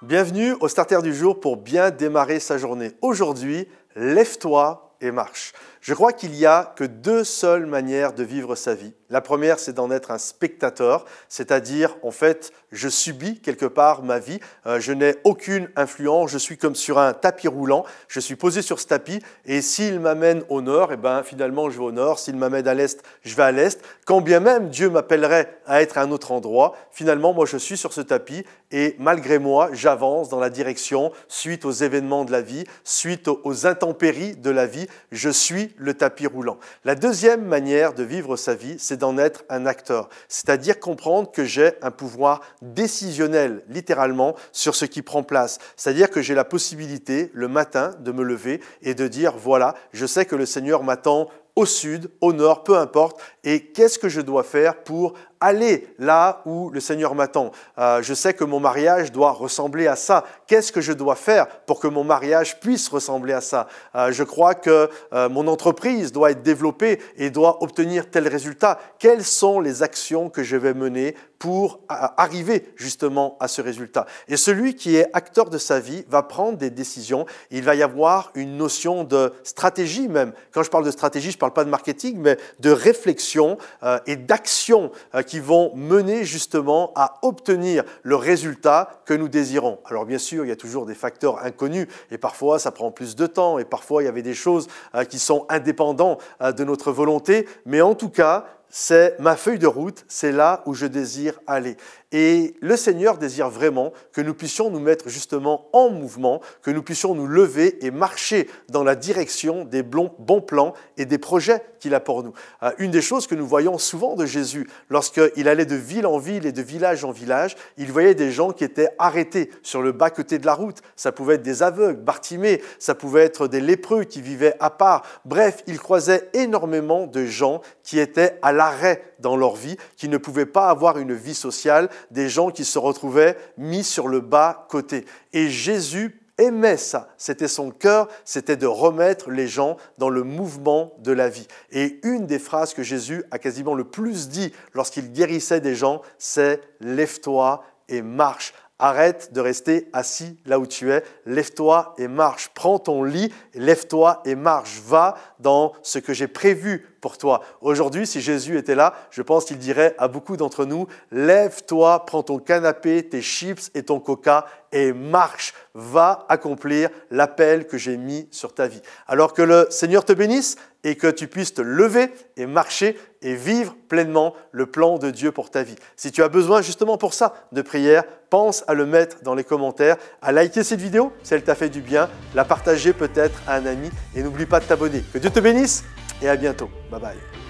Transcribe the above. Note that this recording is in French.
Bienvenue au Starter du jour pour bien démarrer sa journée. Aujourd'hui, lève-toi et marche. Je crois qu'il n'y a que deux seules manières de vivre sa vie. La première, c'est d'en être un spectateur, c'est-à-dire, en fait, je subis quelque part ma vie, je n'ai aucune influence, je suis comme sur un tapis roulant, je suis posé sur ce tapis et s'il m'amène au nord, eh ben, finalement je vais au nord, s'il m'amène à l'est, je vais à l'est. Quand bien même Dieu m'appellerait à être à un autre endroit, finalement, moi je suis sur ce tapis et malgré moi, j'avance dans la direction suite aux événements de la vie, suite aux intempéries de la vie, je suis le tapis roulant. La deuxième manière de vivre sa vie, c'est d'en être un acteur, c'est-à-dire comprendre que j'ai un pouvoir décisionnel, littéralement, sur ce qui prend place. C'est-à-dire que j'ai la possibilité, le matin, de me lever et de dire, voilà, je sais que le Seigneur m'attend au sud, au nord, peu importe, et qu'est-ce que je dois faire pour aller là où le Seigneur m'attend. Je sais que mon mariage doit ressembler à ça. Qu'est-ce que je dois faire pour que mon mariage puisse ressembler à ça? Je crois que mon entreprise doit être développée et doit obtenir tel résultat. Quelles sont les actions que je vais mener pour arriver justement à ce résultat? Et celui qui est acteur de sa vie va prendre des décisions. Il va y avoir une notion de stratégie même. Quand je parle de stratégie, je ne parle pas de marketing, mais de réflexion et d'action qui vont mener justement à obtenir le résultat que nous désirons. Alors bien sûr, il y a toujours des facteurs inconnus et parfois ça prend plus de temps et parfois il y avait des choses qui sont indépendantes de notre volonté, mais en tout cas, c'est ma feuille de route, c'est là où je désire aller. Et le Seigneur désire vraiment que nous puissions nous mettre justement en mouvement, que nous puissions nous lever et marcher dans la direction des bons plans et des projets qu'il a pour nous. Une des choses que nous voyons souvent de Jésus, lorsqu'il allait de ville en ville et de village en village, il voyait des gens qui étaient arrêtés sur le bas-côté de la route. Ça pouvait être des aveugles, Bartimée, ça pouvait être des lépreux qui vivaient à part. Bref, il croisait énormément de gens qui étaient à l'arrêt dans leur vie, qui ne pouvaient pas avoir une vie sociale, des gens qui se retrouvaient mis sur le bas-côté. Et Jésus aimait ça, c'était son cœur, c'était de remettre les gens dans le mouvement de la vie. Et une des phrases que Jésus a quasiment le plus dit lorsqu'il guérissait des gens, c'est « lève-toi et marche ». Arrête de rester assis là où tu es, lève-toi et marche. Prends ton lit, lève-toi et marche. Va dans ce que j'ai prévu pour toi. Aujourd'hui, si Jésus était là, je pense qu'il dirait à beaucoup d'entre nous, lève-toi, prends ton canapé, tes chips et ton coca et marche. Va accomplir l'appel que j'ai mis sur ta vie. Alors que le Seigneur te bénisse et que tu puisses te lever et marcher et vivre pleinement le plan de Dieu pour ta vie. Si tu as besoin justement pour ça de prière, pense à le mettre dans les commentaires, à liker cette vidéo si elle t'a fait du bien, la partager peut-être à un ami et n'oublie pas de t'abonner. Que Dieu te bénisse et à bientôt. Bye bye.